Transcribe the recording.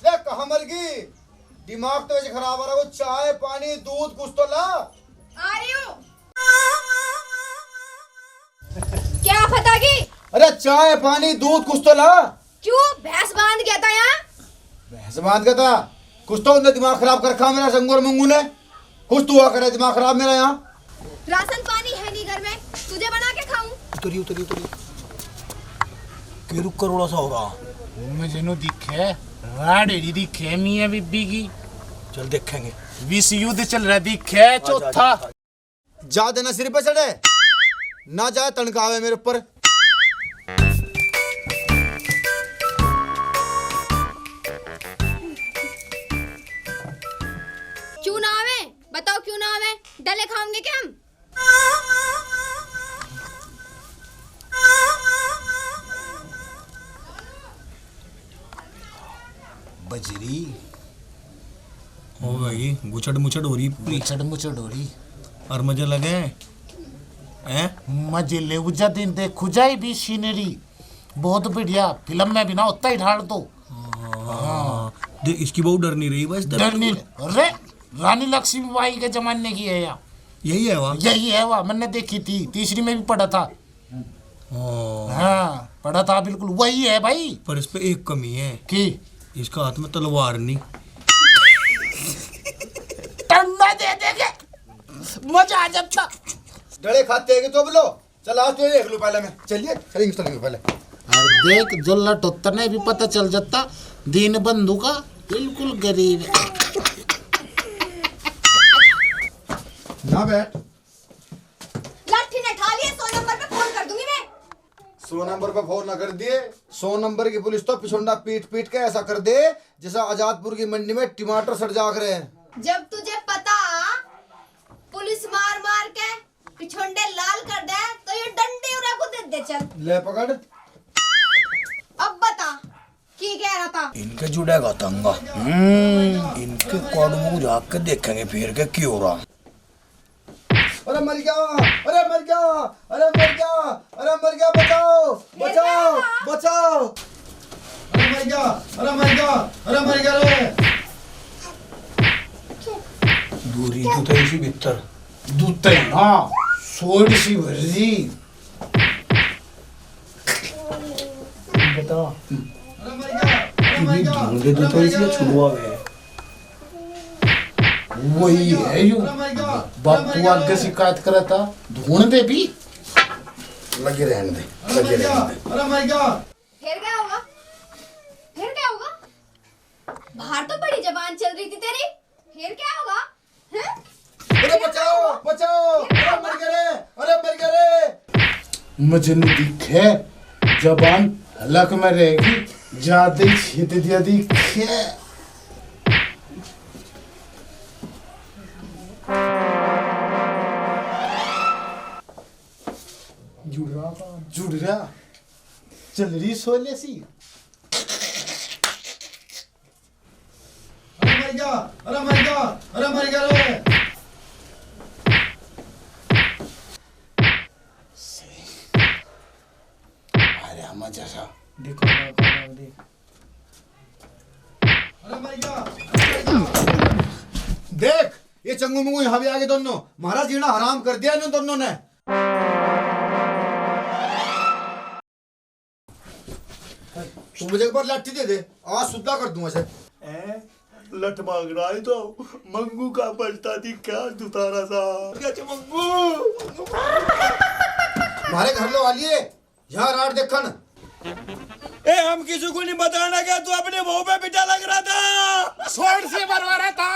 देख कहाँ मर गई, दिमाग तो ऐसे खराब हो रहा है। वो चाय पानी दूध कुछ तो ला। आ रही हूँ। क्या फटा की? अरे चाय पानी दूध कुछ तो ला। क्यों भैंस बांध गया था यहाँ? भैंस बांध गया था, कुछ तो उन्हें दिमाग खराब कर रखा मेरा संगोर मंगू ने। कुछ तो हुआ करे दिमाग खराब मेरा यहाँ। राशन पानी है नहीं घर में, तुझे बना के खाऊं? उतरी उतरी उतरी के रुक करोड़ा सा हो रहा। मुझे नो दिखे राडेरी दिखे मियां बीबी की। चल देखेंगे। विश्व युद्ध चल रहा दिखे चौथा। जा देना सिर पे चढ़े ना जाए तनकावे मेरे ऊपर। क्यों ना आवे? बताओ क्यों ना आवे? डले खाओगे क्या हम? बजरी हो गई, गुचड़ मुचड़ हो रही पूरी। मुचड़ हो रही और मजे लगे हैं। मजे ले उजा दिन देखो जाए भी सीनरी बहुत बढ़िया। फिल्म में भी ना उतना ही ढाल दो। देख इसकी बहुत डर नहीं रही, बस डर नहीं। अरे रानी लक्ष्मीबाई के जमाने की है यार। यही है वहाँ। यही है वह, मैंने देखी थी, तीसरी में भी पढ़ा था। हाँ पढ़ा था बिल्कुल वही है भाई। पर इस पे एक कमी है कि इसका हाथ में तलवार नहीं। टंडा दे देंगे मजा आ जाता। डले खाते हैं कि तो बोलो। चल आज तो देख लो पहले मैं। चलिए चलेंगे पहले। और देख जो लटोत्तर ने भी पता चल जाता दीन बंधु का बिल्कुल गरीब है। ना बैठ। लाठी ने खा लिया, 100 नंबर पे फोन कर दूंगी मैं। 100 नंबर पे फोन ना कर दिए, 100 नंबर की पुलिस तो पिछुंडा पीट पीट के ऐसा कर दे जैसा आजादपुर की मंडी में टमाटर सड़ जाग रहे हैं। जब तुझे पता पुलिस मार मार के पिछोंडे लाल कर दे तो ये डंडे उड़ा को दे दे। चल ले पकड़। अब बता की कह रहा था? इनके जुड़ेगा तंगा। इनके कौड़ों जाग के देखेंगे फिर के क्यों हो रहा। अरे मर गया, अरे मर गया, अरे मर गया, अरे मर गया, बचाओ बचाओ बचाओ। अरे मर गया, अरे मर गया, अरे मर गया रे। दूरी तो था इसी भीतर। दूध हाँ सोड सी भरी। बता अरे मर गया, अरे मर गया, ढूंढे तो था इसलिए छुड़वा गए। वही है यू बापू आगे शिकायत करा था ढूंढ दे भी। लगे रहने दे, अरे मर गया, अरे मर गया। फिर क्या होगा? फिर क्या होगा? बाहर तो बड़ी जबान चल रही थी तेरी, फिर क्या होगा? हैं? अरे बचाओ बचाओ, अरे मर गया रे, अरे मर गया रे। मुझे नहीं दिखे जबान हलक में रहेगी, ज्यादा छेद दिया दिखे। जुड़ रहा चल रही सोले सी। अरे मर गया, अरे मर गया, अरे मर गया रे। अरे मजा सा देखो देख। अरे मर गया, अरे मर गया। देख ये चंगू मंगू यहाँ भी आगे दोनों। महाराज जीना हराम कर दिया इन दोनों ने। तू मुझे एक बार लाठी दे दे, आज सुद्धा कर दूंगा सर। लठ मांग रहा है तो मंगू का बलता दिखा दुतारा सा। मंगू हमारे घर लो आलिए यहाँ राड देखन। हम किसी को नहीं बताना क्या तू अपने मुंह पे पिटा लग रहा था। सोड से मरवा रहा था।